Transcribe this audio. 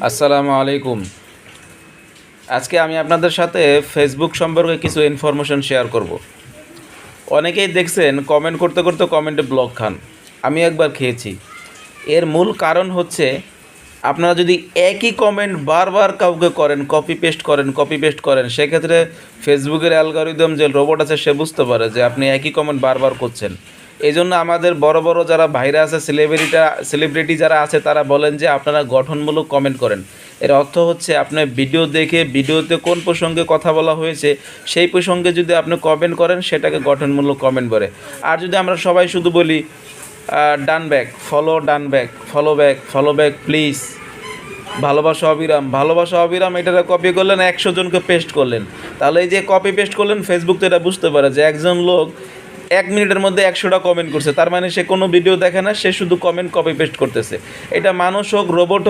আসসালামু আলাইকুম। আজকে আমি আপনাদের সাথে ফেসবুক সম্পর্কে কিছু ইনফরমেশন শেয়ার করব। অনেকেই দেখছেন কমেন্ট করতে করতে কমেন্টে ব্লক খান। আমি একবার খেয়েছি। এর মূল কারণ হচ্ছে আপনারা যদি একই কমেন্ট বারবার কাউকে করেন, কপি পেস্ট করেন, সেক্ষেত্রে ফেসবুকের অ্যালগরিদম যে রোবট আছে সে বুঝতে পারে যে আপনি একই কমেন্ট বারবার করছেন। এই জন্য আমাদের বড় বড় যারা ভাইরা আছে, সেলিব্রিটি যারা আছে, তারা বলেন যে আপনারা গঠনমূলক কমেন্ট করেন। এর অর্থ হচ্ছে আপনি ভিডিও দেখে ভিডিওতে কোন প্রসঙ্গে কথা বলা হয়েছে সেই প্রসঙ্গে যদি আপনি কমেন্ট করেন, সেটাকে গঠনমূলক কমেন্ট বলে। আর যদি আমরা সবাই শুধু বলি ডান ব্যাক, ফলো ব্যাক প্লিজ, ভালোবাসা অবিরাম, এটাকে কপি করলেন, 100 জনকে পেস্ট করলেন, তাহলে এই যে কপি পেস্ট করলেন, ফেসবুক তো এটা বুঝতে পারে যে একজন লোক 1 মিনিটের মধ্যে 100টা কমেন্ট করছে, তার মানে সে কোনো ভিডিও দেখে না, সে শুধু কমেন্ট কপি পেস্ট করতেছে। এটা মানুষ হোক, রোবট হোক,